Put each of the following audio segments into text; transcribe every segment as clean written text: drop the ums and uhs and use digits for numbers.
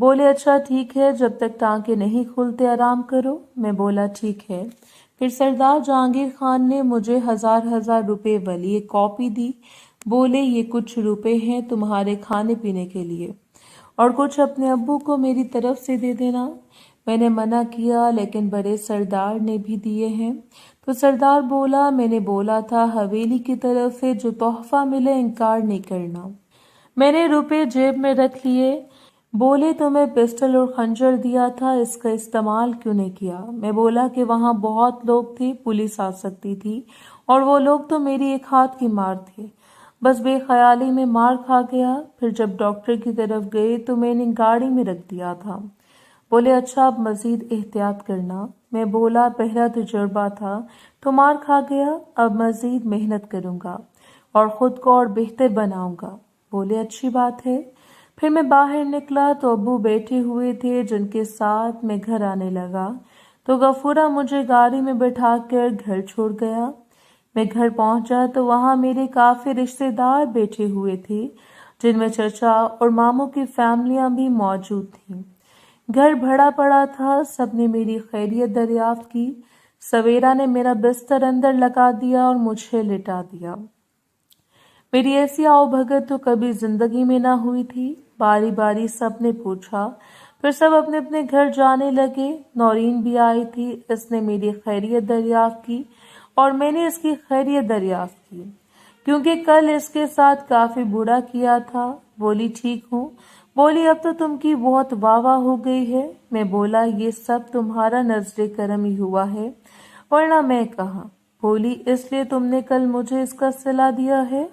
بولے اچھا ٹھیک ہے، جب تک ٹانکے نہیں کھلتے آرام کرو۔ میں بولا ٹھیک ہے۔ پھر سردار جہانگیر خان نے مجھے 1000 روپے والی ایک کاپی دی۔ بولے یہ کچھ روپے ہیں تمہارے کھانے پینے کے لیے اور کچھ اپنے ابو کو میری طرف سے دے دینا۔ میں نے منع کیا لیکن بڑے سردار نے بھی دیے ہیں۔ تو سردار بولا میں نے بولا تھا حویلی کی طرف سے جو تحفہ ملے انکار نہیں کرنا۔ میں نے روپے جیب میں رکھ لیے۔ بولے تمہیں پسٹل اور خنجر دیا تھا، اس کا استعمال کیوں نہیں کیا؟ میں بولا کہ وہاں بہت لوگ تھے، پولیس آ سکتی تھی اور وہ لوگ تو میری ایک ہاتھ کی مار تھے، بس بے خیالی میں مار کھا گیا۔ پھر جب ڈاکٹر کی طرف گئے تو میں نے گاڑی میں رکھ دیا تھا۔ بولے اچھا اب مزید احتیاط کرنا۔ میں بولا پہلا تجربہ تھا تو مار کھا گیا، اب مزید محنت کروں گا اور خود کو اور بہتر بناؤں گا۔ بولے اچھی بات ہے۔ پھر میں باہر نکلا تو ابو بیٹھے ہوئے تھے جن کے ساتھ میں گھر آنے لگا تو غفورہ مجھے گاڑی میں بٹھا کر گھر چھوڑ گیا۔ میں گھر پہنچا تو وہاں میرے کافی رشتے دار بیٹھے ہوئے تھے جن میں چچا اور ماموں کی فیملیاں بھی موجود تھیں۔ گھر بھرا پڑا تھا، سب نے میری خیریت دریافت کی۔ سویرا نے میرا بستر اندر لگا دیا اور مجھے لٹا دیا۔ میری ایسی آؤ بھگت تو کبھی زندگی میں نہ ہوئی تھی۔ باری باری سب نے پوچھا، پھر سب اپنے اپنے گھر جانے لگے۔ نورین بھی آئی تھی، اس نے میری خیریت دریافت کی اور میں نے اس کی خیریت دریافت کی کیونکہ کل اس کے ساتھ کافی برا کیا تھا۔ بولی ٹھیک ہوں۔ بولی اب تو تم کی بہت واہ واہ ہو گئی ہے۔ میں بولا یہ سب تمہارا نظر کرم ہی ہوا ہے، ورنہ میں کہاں۔ بولی اس لیے تم نے کل مجھے اس کا صلہ دیا ہے؟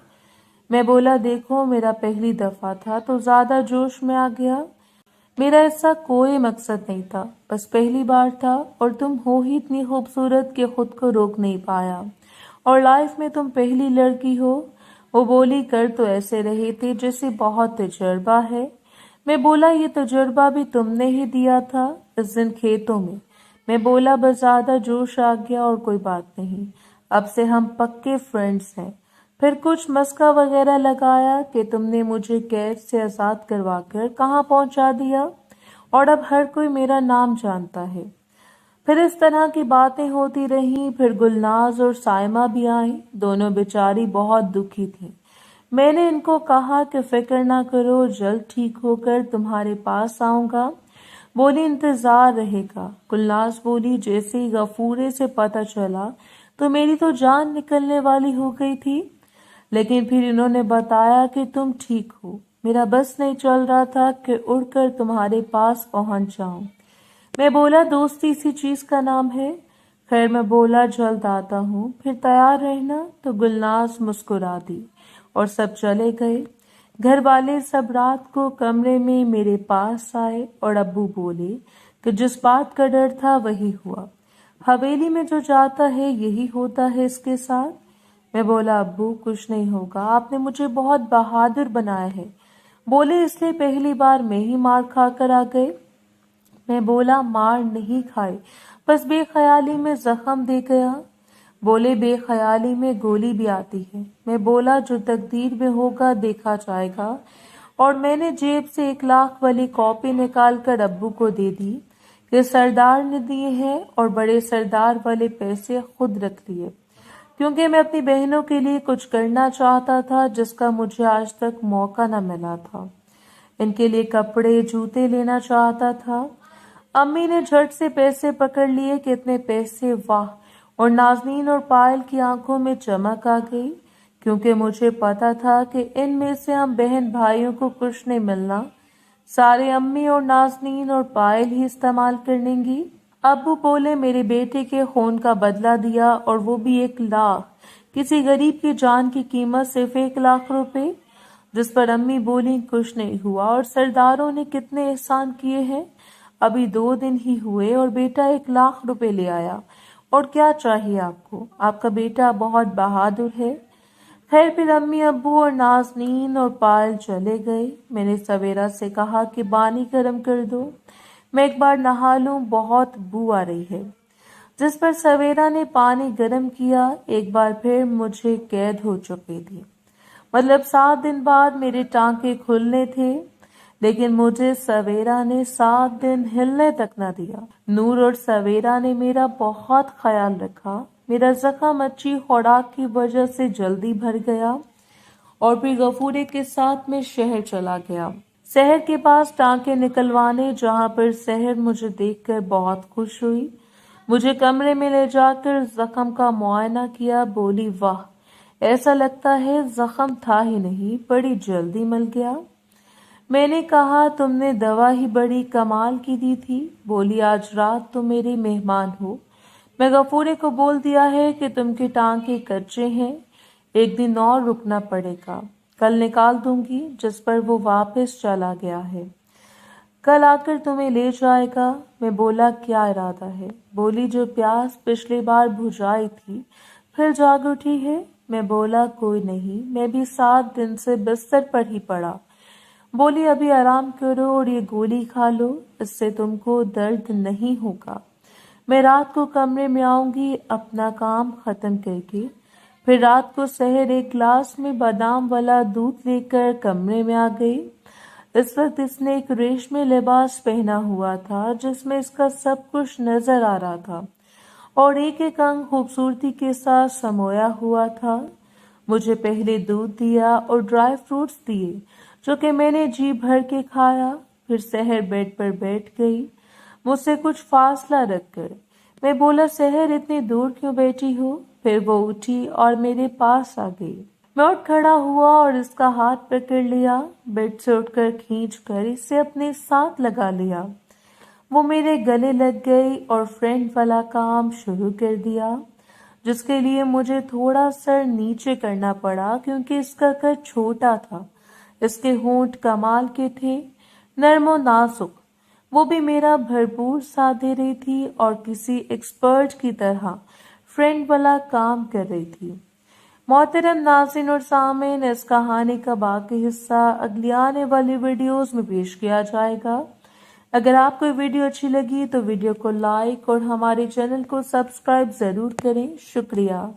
میں بولا دیکھو میرا پہلی دفعہ تھا تو زیادہ جوش میں آ گیا، میرا ایسا کوئی مقصد نہیں تھا، بس پہلی بار تھا اور تم ہو ہی اتنی خوبصورت کہ خود کو روک نہیں پایا اور لائف میں تم پہلی لڑکی ہو۔ وہ بولی کر تو ایسے رہے تھے جیسے بہت تجربہ ہے۔ میں بولا یہ تجربہ بھی تم نے ہی دیا تھا اس دن کھیتوں میں۔ میں بولا بس زیادہ جوش آ گیا اور کوئی بات نہیں، اب سے ہم پکے فرینڈز ہیں۔ پھر کچھ مسکا وغیرہ لگایا کہ تم نے مجھے قید سے آزاد کروا کر کہاں پہنچا دیا اور اب ہر کوئی میرا نام جانتا ہے۔ پھر اس طرح کی باتیں ہوتی رہیں۔ پھر گلناز اور سائمہ بھی آئیں، دونوں بیچاری بہت دکھی تھیں۔ میں نے ان کو کہا کہ فکر نہ کرو، جلد ٹھیک ہو کر تمہارے پاس آؤں گا۔ بولی انتظار رہے گا۔ گلناز بولی جیسے ہی غفورے سے پتہ چلا تو میری تو جان نکلنے والی ہو گئی تھی، لیکن پھر انہوں نے بتایا کہ تم ٹھیک ہو۔ میرا بس نہیں چل رہا تھا کہ اڑ کر تمہارے پاس پہنچ جاؤں۔ میں بولا دوستی اسی چیز کا نام ہے۔ خیر میں بولا جلد آتا ہوں، پھر تیار رہنا۔ تو گلناز مسکرا دی اور سب چلے گئے۔ گھر والے سب رات کو کمرے میں میرے پاس آئے اور ابو بولے کہ جس بات کا ڈر تھا وہی ہوا، حویلی میں جو جاتا ہے یہی ہوتا ہے اس کے ساتھ۔ میں بولا ابو کچھ نہیں ہوگا، آپ نے مجھے بہت بہادر بنایا ہے۔ بولے اس لیے پہلی بار میں ہی مار کھا کر آ گئے۔ میں بولا مار نہیں کھائے، بس بے خیالی میں زخم دے گیا۔ بولے بے خیالی میں گولی بھی آتی ہے۔ میں بولا جو تقدیر میں ہوگا دیکھا جائے گا، اور میں نے جیب سے 1,00,000 والی کاپی نکال کر ابو کو دے دی کہ سردار نے دیے ہیں اور بڑے سردار والے پیسے خود رکھ لیے، کیونکہ میں اپنی بہنوں کے لیے کچھ کرنا چاہتا تھا جس کا مجھے آج تک موقع نہ ملا تھا۔ ان کے لیے کپڑے جوتے لینا چاہتا تھا۔ امی نے جھٹ سے پیسے پکڑ لیے کہ اتنے پیسے، واہ! اور نازنین اور پائل کی آنکھوں میں چمک آ گئی، کیونکہ مجھے پتا تھا کہ ان میں سے ہم بہن بھائیوں کو کچھ نہیں ملنا، سارے امی اور نازنین اور پائل ہی استعمال کر لیں گی۔ ابو بولے میرے بیٹے کے خون کا بدلہ دیا، اور وہ بھی 1,00,000، کسی غریب کی جان کی قیمت صرف 1,00,000 روپے، جس پر امی بولی کچھ نہیں ہوا، اور سرداروں نے کتنے احسان کیے ہیں، ابھی 2 دن ہی ہوئے اور بیٹا 1,00,000 روپے لے آیا، اور کیا چاہیے آپ کو، آپ کا بیٹا بہت بہادر ہے۔ خیر پھر امی ابو اور نازنین اور پائل چلے گئے۔ میں نے سویرا سے کہا کہ پانی گرم کر دو، میں ایک بار نہا لوں، بہت بو آ رہی ہے، جس پر سویرا نے پانی گرم کیا۔ ایک بار پھر مجھے قید ہو چکی تھی، مطلب 7 دن بعد میرے ٹانکے کھلنے تھے۔ لیکن مجھے سویرا نے 7 دن ہلنے تک نہ دیا۔ نور اور سویرا نے میرا بہت خیال رکھا۔ میرا زخم اچھی خوراک کی وجہ سے جلدی بھر گیا اور پھر غفورے کے ساتھ میں شہر چلا گیا۔ شہر کے پاس ٹانکے نکلوانے، جہاں پر شہر مجھے دیکھ کر بہت خوش ہوئی۔ مجھے کمرے میں لے جا کر زخم کا معائنہ کیا، بولی واہ، ایسا لگتا ہے زخم تھا ہی نہیں، بڑی جلدی مل گیا۔ میں نے کہا تم نے دوا ہی بڑی کمال کی دی تھی۔ بولی آج رات تم میرے مہمان ہو، میں غفورے کو بول دیا ہے کہ تم کے ٹانکے کچے ہیں، ایک دن اور رکنا پڑے گا، کل نکال دوں گی، جس پر وہ واپس چلا گیا ہے، کل آ کر تمہیں لے جائے گا۔ میں بولا کیا ارادہ ہے؟ بولی جو پیاس پچھلی بار بجھائی تھی پھر جاگ اٹھی ہے۔ میں بولا کوئی نہیں، میں بھی 7 دن سے بستر پر ہی پڑا۔ بولی ابھی آرام کرو اور یہ گولی کھا لو، اس سے تم کو درد نہیں ہوگا۔ میں رات کو کمرے میں آؤں گی اپنا کام ختم کر کے، پھر رات کو سحر ایک گلاس میں بادام والا دودھ لے کر کمرے میں آ گئی۔ اس وقت اس نے ایک ریشمی لباس پہنا ہوا تھا جس میں اس کا سب کچھ نظر آ رہا تھا اور ایک ایک انگ خوبصورتی کے ساتھ سمویا ہوا تھا۔ مجھے پہلے دودھ دیا اور ڈرائی فروٹس دیے جو کہ میں نے جی بھر کے کھایا۔ پھر سحر بیڈ پر بیٹھ گئی مجھ سے کچھ فاصلہ رکھ کر۔ میں بولا سحر اتنی دور کیوں بیٹھی ہو؟ پھر وہ اٹھی اور میرے پاس آ گئی۔ میں اٹھ کھڑا ہوا اور اس کا ہاتھ پکڑ لیا، بیڈ سے اٹھ کر کھینچ کر اسے اپنے ساتھ لگا لیا۔ وہ میرے گلے لگ گئی اور فرینڈ والا کام شروع کر دیا، جس کے لیے مجھے تھوڑا سر نیچے کرنا پڑا کیونکہ اس کا قد چھوٹا تھا۔ اس کے ہونٹ کمال کے تھے، نرم و نازک۔ وہ بھی میرا بھرپور ساتھ دے رہی تھی اور کسی ایکسپرٹ کی طرح فرینڈ والا کام کر رہی تھی۔ محترم ناظرین اور سامعین، اس کہانی کا باقی حصہ اگلی آنے والی ویڈیوز میں پیش کیا جائے گا۔ اگر آپ کو ویڈیو اچھی لگی تو ویڈیو کو لائک اور ہمارے چینل کو سبسکرائب ضرور کریں۔ شکریہ۔